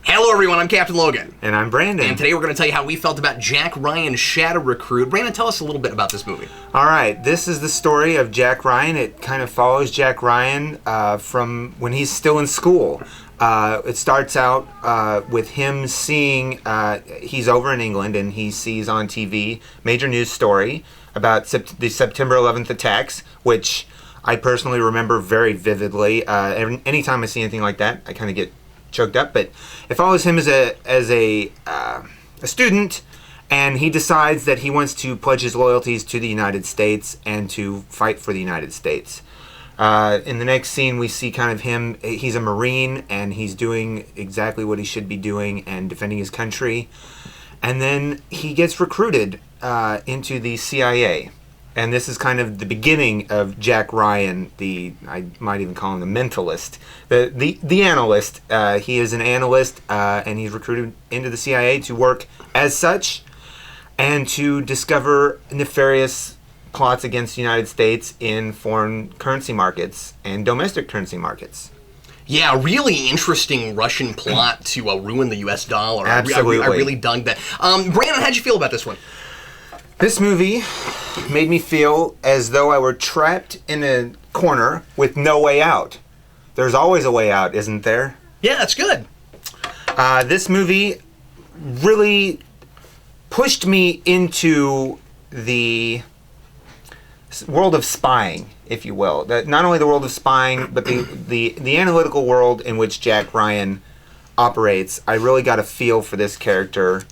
Hello everyone, I'm Captain Logan. And I'm Brandon. And today we're going to tell you how we felt about Jack Ryan's Shadow Recruit. Brandon, tell us a little bit about this movie. Alright, this is the story of Jack Ryan. It kind of follows Jack Ryan from when he's still in school. It starts out with him seeing, he's over in England and he sees on TV, major news story about the September 11th attacks, which I personally remember very vividly. Anytime I see anything like that, I kind of get choked up. But it follows him as a student, and he decides that he wants to pledge his loyalties to the United States and to fight for the United States. In the next scene, we see kind of him. He's a Marine, and he's doing exactly what he should be doing and defending his country. And then he gets recruited into the CIA. And this is kind of the beginning of Jack Ryan, I might even call him the mentalist, the analyst. He is an analyst, and he's recruited into the CIA to work as such and to discover nefarious plots against the United States in foreign currency markets and domestic currency markets. Yeah, really interesting Russian plot to ruin the U.S. dollar. Absolutely. I really dug that. Brandon, how'd you feel about this one? This movie made me feel as though I were trapped in a corner with no way out. There's always a way out, isn't there? Yeah, that's good. This movie really pushed me into the world of spying, if you will. Not only the world of spying, but the analytical world in which Jack Ryan operates. I really got a feel for this character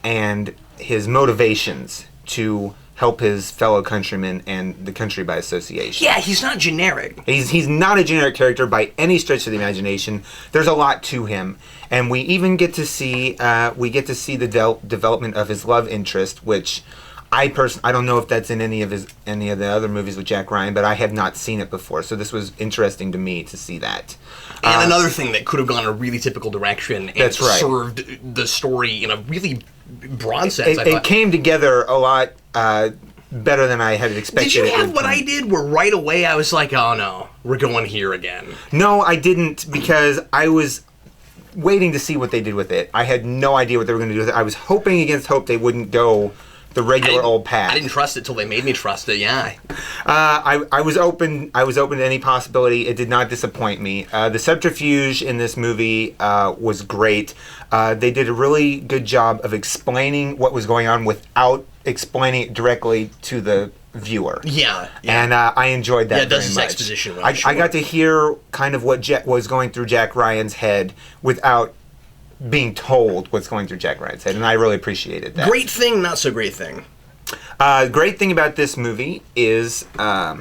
and his motivations to help his fellow countrymen and the country by association. Yeah, he's not generic. He's not a generic character by any stretch of the imagination. There's a lot to him, and we even get to see the development of his love interest, which I don't know if that's in any of the other movies with Jack Ryan, but I have not seen it before, so this was interesting to me to see that. And another thing that could have gone a really typical direction and served the story in a really broad sense. It came together a lot better than I had expected. Did you have what I did where right away I was like, oh no, we're going here again? No, I didn't, because I was waiting to see what they did with it. I had no idea what they were going to do with it. I was hoping against hope they wouldn't go the regular old path. I didn't trust it till they made me trust it. Yeah. I was open to any possibility. It did not disappoint me. The subterfuge in this movie was great. They did a really good job of explaining what was going on without explaining it directly to the viewer. Yeah. And I enjoyed that very much. Yeah, it does this exposition really I got to hear kind of what was going through Jack Ryan's head without being told what's going through Jack Ryan's head, and I really appreciated that. Great thing, not so great thing. Great thing about this movie is, well,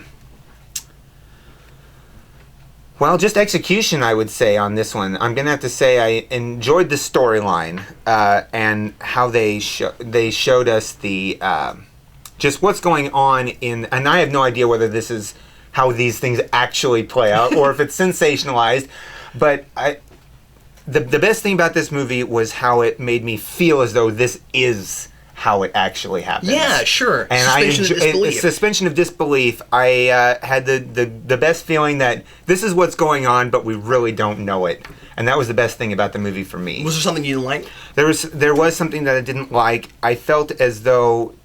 just execution, I would say, on this one. I'm going to have to say I enjoyed the storyline and how they showed us the just what's going on in, and I have no idea whether this is how these things actually play out or if it's sensationalized, but The best thing about this movie was how it made me feel as though this is how it actually happens. Yeah, sure. And suspension of disbelief. I had the best feeling that this is what's going on, but we really don't know it. And that was the best thing about the movie for me. Was there something you didn't like? There was something that I didn't like. I felt as though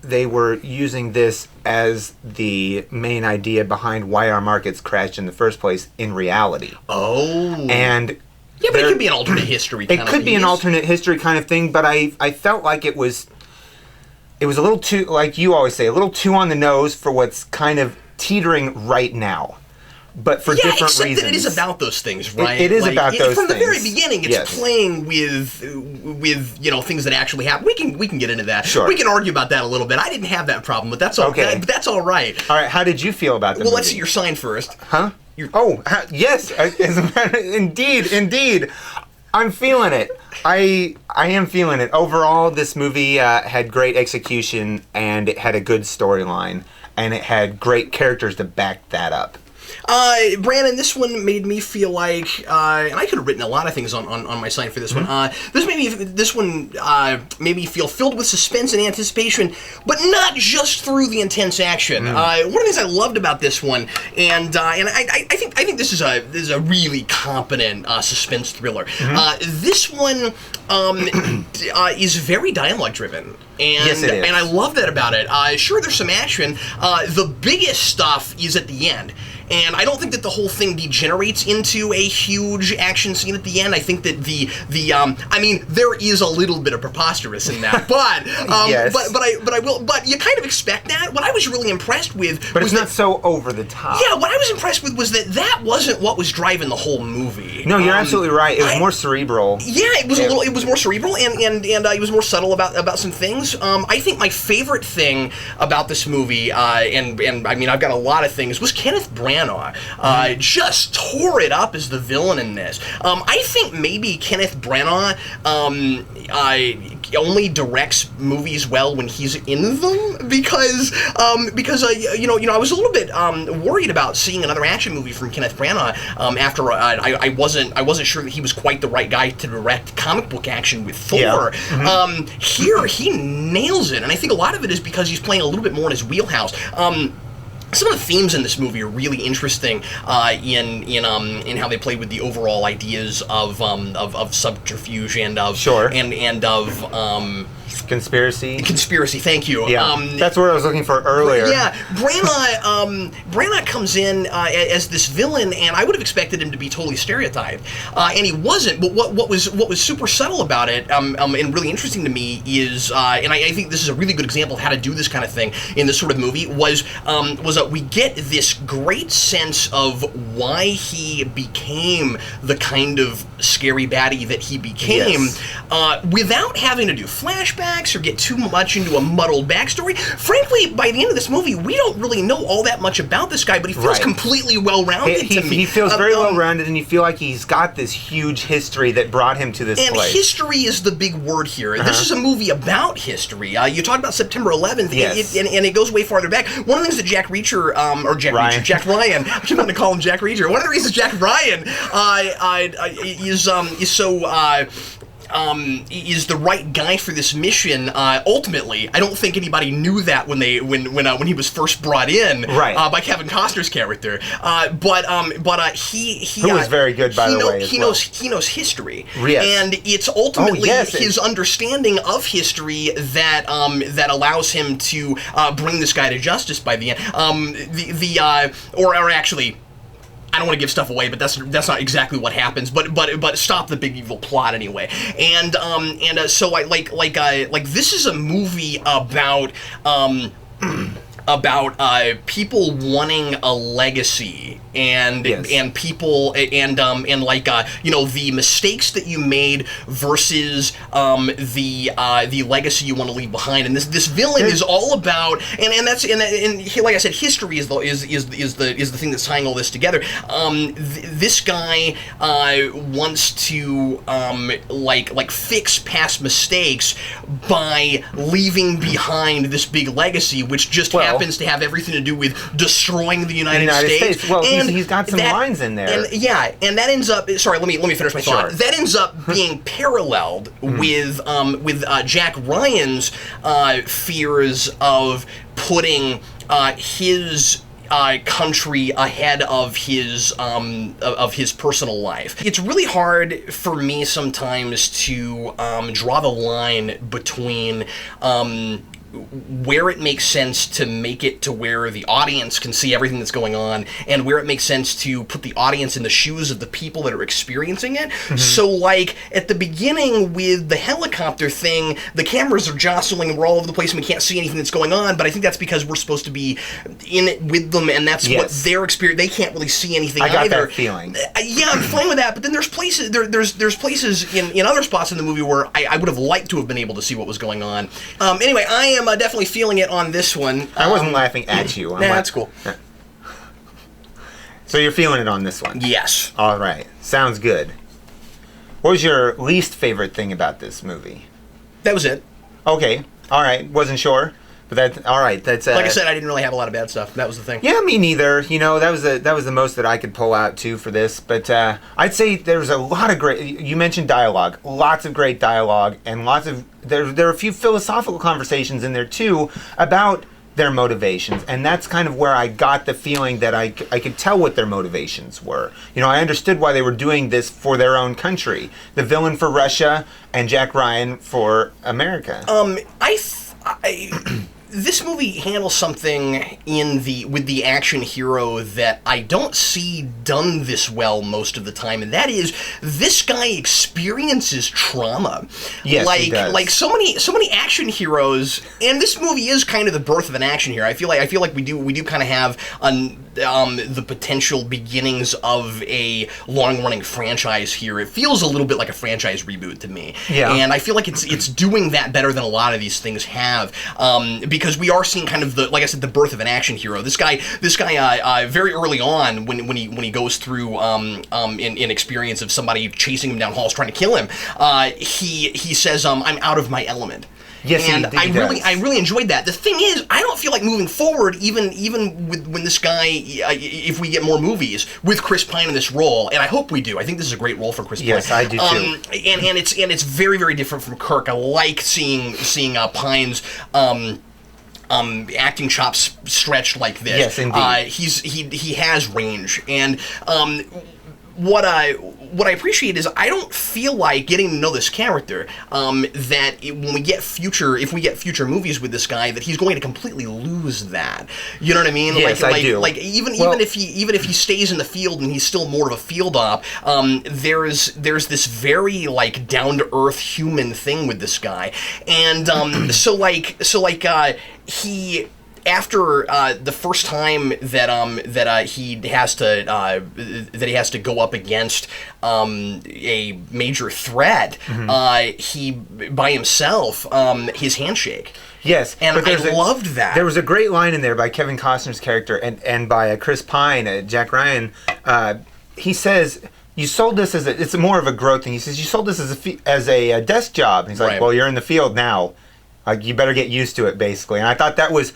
they were using this as the main idea behind why our markets crashed in the first place in reality. Oh. And yeah, but it could be an alternate history kind of thing. It could be an alternate history kind of thing, but I felt like it was a little too, like you always say, a little too on the nose for what's kind of teetering right now. But for different reasons. Yeah, except that it is about those things, right? It is about those things. From the very beginning, it's playing with things that actually happen. We can get into that. Sure. We can argue about that a little bit. I didn't have that problem, but that's okay. But that's all right. All right, how did you feel about the movie? Well, let's see your sign first. Huh? Yes. As a matter, indeed. I'm feeling it. I am feeling it. Overall, this movie had great execution, and it had a good storyline, and it had great characters to back that up. Brandon, this one made me feel like, and I could have written a lot of things on my site for this one. This one made me feel filled with suspense and anticipation, but not just through the intense action. One of the things I loved about this one, and I think this is a really competent suspense thriller. This one is very dialogue driven. And, yes, it is. And I love that about it. Sure, there's some action. The biggest stuff is at the end. And I don't think that the whole thing degenerates into a huge action scene at the end. I think that I mean, there is a little bit of preposterous in that, but yes. but you kind of expect that. What I was really impressed with, but it's not so over the top. Yeah, what I was impressed with was that wasn't what was driving the whole movie. No, you're absolutely right. It was more cerebral. Yeah, it was more cerebral, and it was more subtle about some things. I think my favorite thing about this movie, and I mean, I've got a lot of things, was Kenneth Branagh. Just tore it up as the villain in this. I think maybe Kenneth Branagh only directs movies well when he's in them, because I was a little bit worried about seeing another action movie from Kenneth Branagh after I wasn't sure that he was quite the right guy to direct comic book action with Thor. Yeah. Here he nails it, and I think a lot of it is because he's playing a little bit more in his wheelhouse. Some of the themes in this movie are really interesting in how they play with the overall ideas of subterfuge and of Conspiracy, thank you. Yeah, that's what I was looking for earlier. Yeah, Branagh comes in as this villain, and I would have expected him to be totally stereotyped, and he wasn't. But what was super subtle about it, and really interesting to me is, and I think this is a really good example of how to do this kind of thing in this sort of movie, was that we get this great sense of why he became the kind of scary baddie that he became, yes. Without having to do flashbacks or get too much into a muddled backstory. Frankly, by the end of this movie, we don't really know all that much about this guy, but he feels completely well-rounded to me. He feels very well-rounded, and you feel like he's got this huge history that brought him to this place. And history is the big word here. This is a movie about history. You talk about September 11th, yes. and it goes way farther back. One of the things that Jack Ryan, I keep wanting to call him Jack Reacher. One of the reasons Jack Ryan is so is the right guy for this mission. Ultimately, I don't think anybody knew that when he was first brought in, by Kevin Costner's character. But he who was very good, by the way. He knows history, yes. And it's ultimately his understanding of history that allows him to bring this guy to justice by the end. Or actually, I don't want to give stuff away, but that's not exactly what happens. But stop the big evil plot anyway. And so I like this is a movie about people wanting a legacy and people and the mistakes that you made versus the legacy you want to leave behind. And this villain is all about and like I said, history is the thing that's tying all this together. This guy wants to fix past mistakes by leaving behind this big legacy, which just happens to have everything to do with destroying the United States. Well, he's got some lines in there. And that ends up. Sorry, let me finish my thought. Sure. That ends up being paralleled with Jack Ryan's fears of putting his country ahead of his personal life. It's really hard for me sometimes to draw the line between where it makes sense to make it to where the audience can see everything that's going on, and where it makes sense to put the audience in the shoes of the people that are experiencing it. So, like, at the beginning with the helicopter thing, the cameras are jostling and we're all over the place and we can't see anything that's going on, but I think that's because we're supposed to be in it with them, and that's what their experience, they can't really see anything either. I got that feeling. Yeah, I'm fine with that, but then there's places, there's places in other spots in the movie where I would have liked to have been able to see what was going on. Anyway, I am definitely feeling it on this one. I wasn't laughing at you. That's cool. So you're feeling it on this one? Yes. All right. Sounds good. What was your least favorite thing about this movie? That was it. Okay. All right. Wasn't sure. But that's all right. That's like I said, I didn't really have a lot of bad stuff. That was the thing. Yeah, me neither. You know, that was the most that I could pull out too for this. But I'd say there's a lot of great. You mentioned dialogue, lots of great dialogue, and lots of there are a few philosophical conversations in there too about their motivations, and that's kind of where I got the feeling that I could tell what their motivations were. You know, I understood why they were doing this for their own country. The villain for Russia and Jack Ryan for America. This movie handles something with the action hero that I don't see done this well most of the time, and that is this guy experiences trauma. Yes, he does. Like so many action heroes, and this movie is kind of the birth of an action hero. I feel like we do kind of have the potential beginnings of a long-running franchise here. It feels a little bit like a franchise reboot to me. Yeah. And I feel like it's doing that better than a lot of these things have. Because we are seeing kind of like I said, the birth of an action hero. This guy, very early on when he goes through in experience of somebody chasing him down halls trying to kill him, he says, "I'm out of my element." Yes, and he I really enjoyed that. The thing is, I don't feel like moving forward, even when this guy, if we get more movies with Chris Pine in this role, and I hope we do. I think this is a great role for Chris Pine. Yes, I do too. And it's very, very different from Kirk. I like seeing Pine's acting chops stretched like this. Yes, indeed. He has range, and what I appreciate is I don't feel like getting to know this character that when we get future movies with this guy that he's going to completely lose that. You know what I mean? Yes, I do. Like even if he stays in the field and he's still more of a field op, there's this very like down to earth human thing with this guy, and he. After the first time that he has to go up against a major threat, he by himself, his handshake. Yes, and I loved that. There was a great line in there by Kevin Costner's character and by Chris Pine, Jack Ryan. He says, "You sold this it's more of a growth thing." He says, "You sold this as a desk job." And he's like, right. "Well, you're in the field now. You better get used to it," basically. And I thought that was.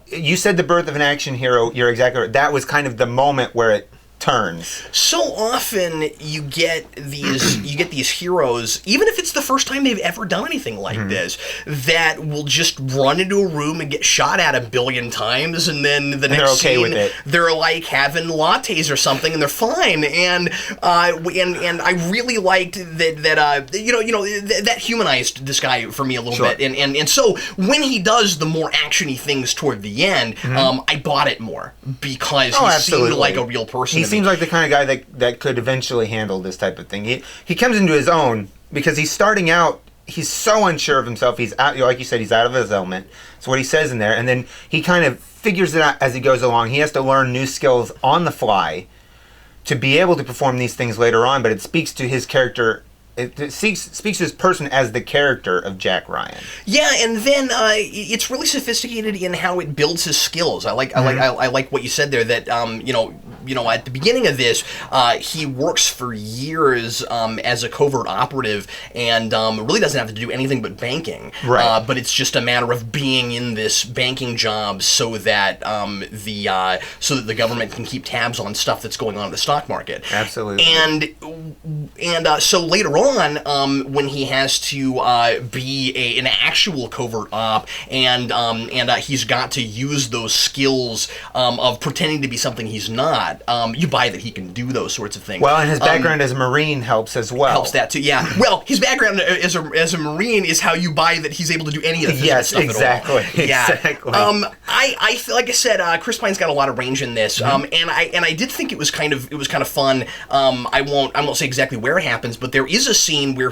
You said the birth of an action hero. You're exactly right. That was kind of the moment where it turns. So often you get these heroes, even if it's the first time they've ever done anything like this, that will just run into a room and get shot at a billion times, and then the next they're okay scene with it. They're like having lattes or something, and they're fine. And I really liked that that humanized this guy for me a little bit. And so when he does the more actiony things toward the end, I bought it more because he seemed like a real person. He seems like the kind of guy that could eventually handle this type of thing. He comes into his own because he's starting out. He's so unsure of himself. He's out, like you said, he's out of his element. That's what he says in there, and then he kind of figures it out as he goes along. He has to learn new skills on the fly to be able to perform these things later on. But it speaks to his character. It speaks to his person as the character of Jack Ryan. Yeah, and then it's really sophisticated in how it builds his skills. I like what you said there. That at the beginning of this, he works for years as a covert operative, and really doesn't have to do anything but banking. Right. But it's just a matter of being in this banking job so that the government can keep tabs on stuff that's going on in the stock market. Absolutely. And so later on, when he has to be an actual covert op, and he's got to use those skills of pretending to be something he's not, you buy that he can do those sorts of things. Well, and his background as a Marine helps as well. Helps that too, yeah. Well, his background as a Marine is how you buy that he's able to do any of the physical stuff exactly, at all. Yeah, exactly. I like I said, Chris Pine's got a lot of range in this, and I did think it was kind of fun. I won't say exactly where it happens, but there is a scene where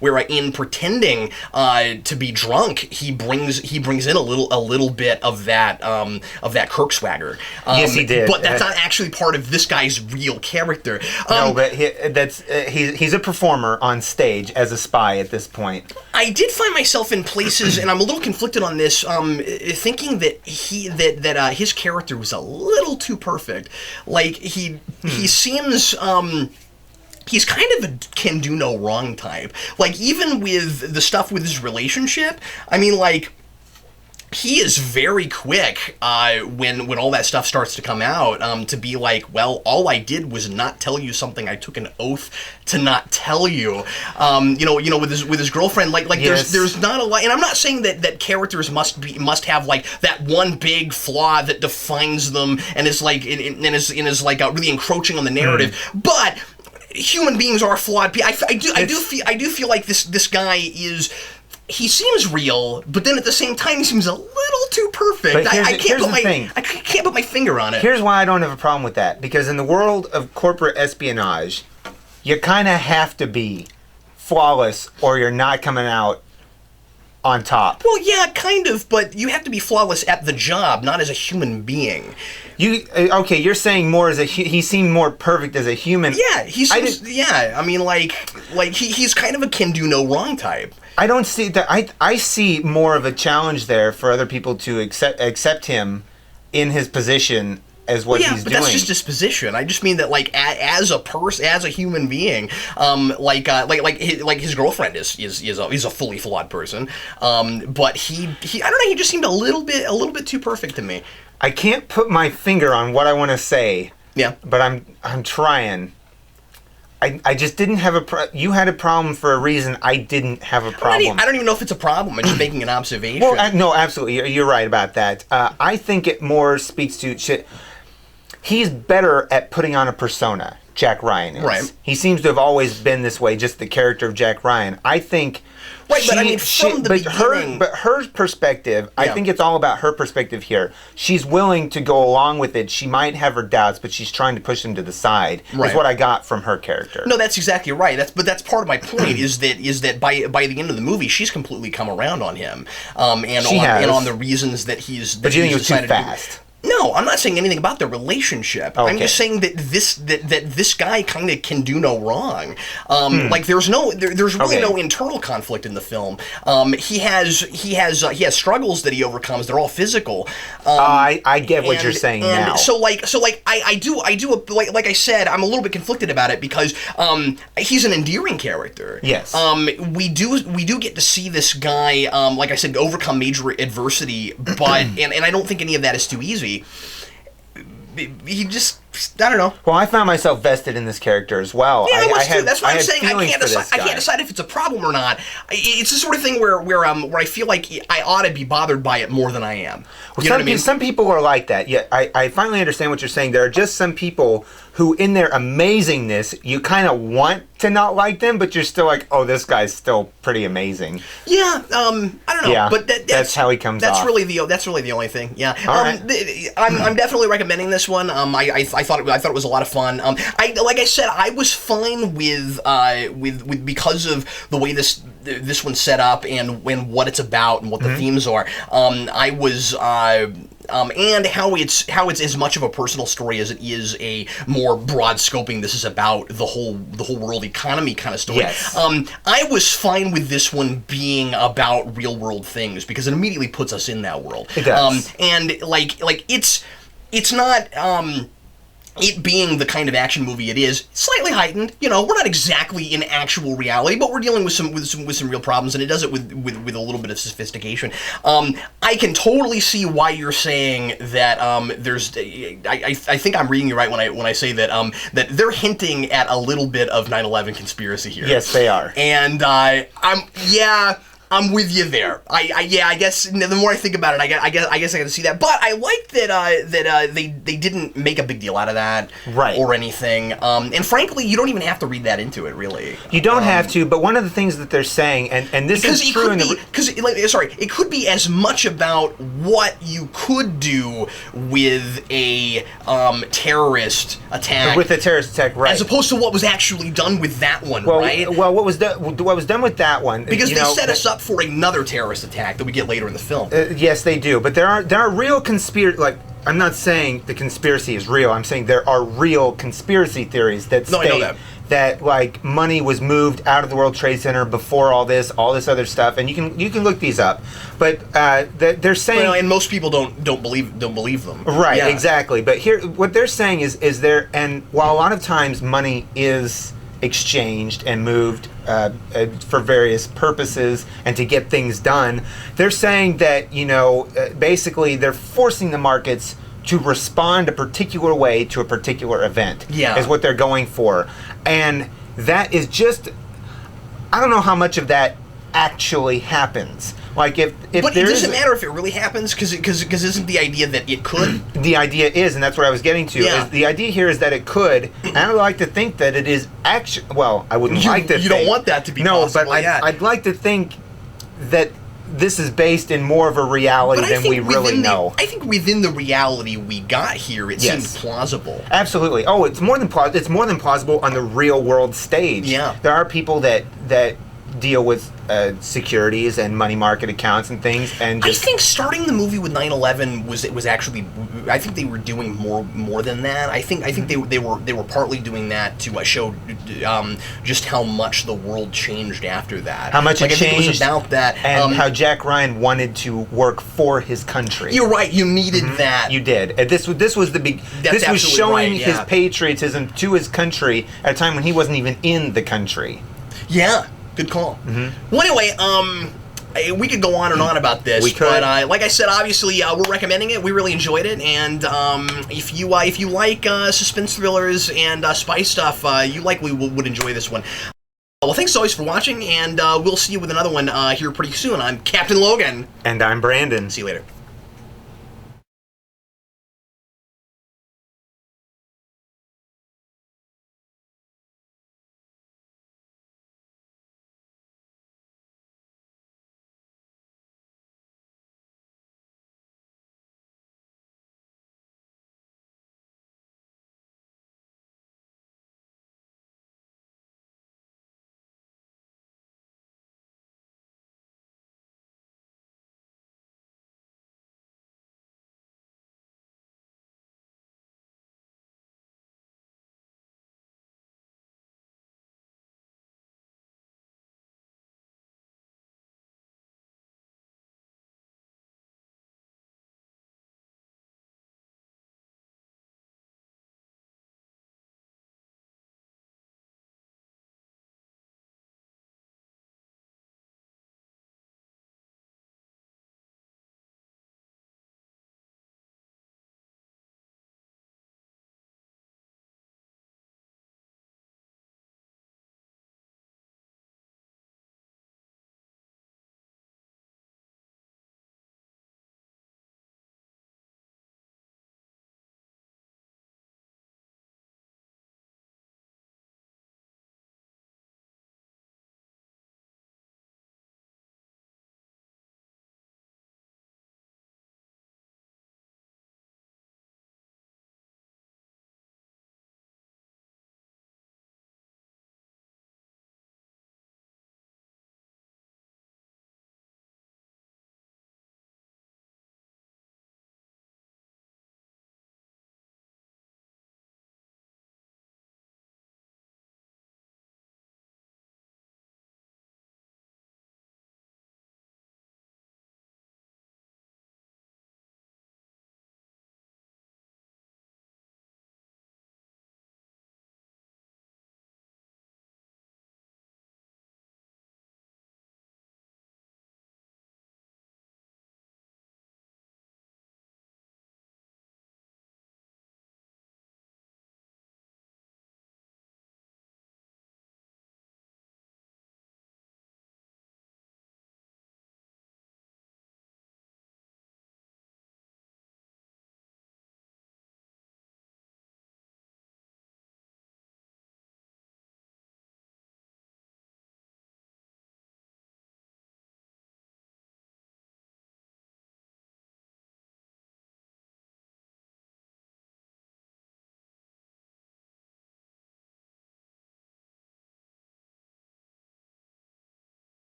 where in pretending to be drunk, he brings in a little bit of that Kirk swagger. Yes, he did. But that's not actually part of this guy's real character. No, but he's a performer on stage as a spy at this point. I did find myself in places, and I'm a little conflicted on this, thinking that his character was a little too perfect. Like he seems. He's kind of a can do no wrong type. Like, even with the stuff with his relationship, I mean, like, he is very quick when all that stuff starts to come out to be like, well, all I did was not tell you something I took an oath to not tell you. With his girlfriend, like yes. there's not a lot, and I'm not saying that characters must have like that one big flaw that defines them and is like is like really encroaching on the narrative, but human beings are flawed. I do feel like this guy is. He seems real, but then at the same time, he seems a little too perfect. But I can't put my finger on it. Here's why I don't have a problem with that. Because in the world of corporate espionage, you kind of have to be flawless or you're not coming out on top. Well, yeah, kind of, but you have to be flawless at the job, not as a human being. You're saying more as he seemed more perfect as a human. Yeah, he seems. I mean, he's kind of a can do no wrong type. I don't see that. I see more of a challenge there for other people to accept him in his position as what he's doing. Yeah, but that's just his position. I just mean that, like, as a person, as a human being, his girlfriend is a fully flawed person. But he I don't know. He just seemed a little bit too perfect to me. I can't put my finger on what I want to say. Yeah, but I'm trying. I just didn't have you had a problem for a reason I didn't have a problem. I don't even know if it's a problem. I'm just making an observation. Well, no, absolutely. You're right about that. I think it more speaks to shit. He's better at putting on a persona, Jack Ryan is. Right. He seems to have always been this way, just the character of Jack Ryan. I think... Right, but I mean, from the beginning... her perspective, I think it's all about her perspective here. She's willing to go along with it. She might have her doubts, but she's trying to push him to the side, is what I got from her character. No, that's exactly right. That's part of my point, is that by the end of the movie, she's completely come around on him. And on the reasons that he's... But you think it was too fast? No, I'm not saying anything about their relationship. Okay. I'm just saying that this guy kind of can do no wrong. Like there's really no internal conflict in the film. He has struggles that he overcomes. They're all physical. I get what you're saying now. So I do like I said, I'm a little bit conflicted about it because he's an endearing character. Yes. We do get to see this guy, like I said, overcome major adversity, but and I don't think any of that is too easy. He just, I don't know. Well, I found myself vested in this character as well. Yeah, I was too. That's why I'm saying I can't decide if it's a problem or not. It's the sort of thing where I feel like I ought to be bothered by it more than I am. Well, you know what I mean? Some people are like that. Yeah, I finally understand what you're saying. There are just some people who, in their amazingness, you kind of want to not like them, but you're still like, oh, this guy's still pretty amazing. Yeah, I don't know. Yeah, but that's how he comes off. That's really the only thing. Yeah. Right. I'm definitely recommending this one. I thought it was a lot of fun. Like I said, I was fine with because of the way this one's set up and what it's about and what the themes are. I was. And how it's as much of a personal story as it is a more broad scoping. This is about the whole world economy kind of story. Yes. I was fine with this one being about real world things because it immediately puts us in that world. It does. And it's not. It being the kind of action movie it is, slightly heightened. You know, we're not exactly in actual reality, but we're dealing with some real problems, and it does it with a little bit of sophistication. I can totally see why you're saying that. I think I'm reading you right when I say that that they're hinting at a little bit of 9/11 conspiracy here. Yes, they are. And I'm with you there. I guess the more I think about it, I guess I can see that. But I like that they didn't make a big deal out of that, right, or anything. And frankly, you don't even have to read that into it, really. You don't have to. But one of the things that they're saying, and this is true, it could be as much about what you could do with a terrorist attack, right, as opposed to what was actually done with that one, right? Well, what was done with that one? Because they set us up for another terrorist attack that we get later in the film. Yes, they do. But there are real conspiracy. Like, I'm not saying the conspiracy is real. I'm saying there are real conspiracy theories that state that like money was moved out of the World Trade Center before all this other stuff, and you can look these up. But they're saying, well, and most people don't believe them. Right, exactly. But here, what they're saying is there, and while a lot of times money is exchanged and moved for various purposes and to get things done. They're saying that, basically they're forcing the markets to respond a particular way to a particular event. Yeah. Is what they're going for. And that is just, I don't know how much of that actually happens. Like if but there it doesn't is, matter if it really happens, because isn't the idea that it could? the idea is, and that's what I was getting to. Yeah. Is the idea here is that it could, and I would like to think that it is actually. Well, I wouldn't like to. You don't want that to be no, possible. but I'd like to think that this is based in more of a reality But I than think we really know. I think within the reality we got here, it Yes. seems plausible. Absolutely. Oh, it's more than it's more than plausible on the real world stage. Yeah. There are people that deal with securities and money market accounts and things, and I just think starting the movie with 9/11 was actually. I think they were doing more than that. I think they were partly doing that to show just how much the world changed after that. how much like, it I think it was changed, about that, and how Jack Ryan wanted to work for his country. You're right. You needed that. You did. And this was the big. That's This was absolutely showing right, his yeah. patriotism to his country at a time when he wasn't even in the country. Yeah. Good call. Well, anyway, we could go on and on about this. We could. But like I said, obviously, we're recommending it. We really enjoyed it, and if you like suspense thrillers and spy stuff, you likely would enjoy this one. Well, thanks always for watching, and we'll see you with another one here pretty soon. I'm Captain Logan. And I'm Brandon. See you later.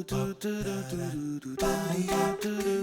do do do do do do do do do do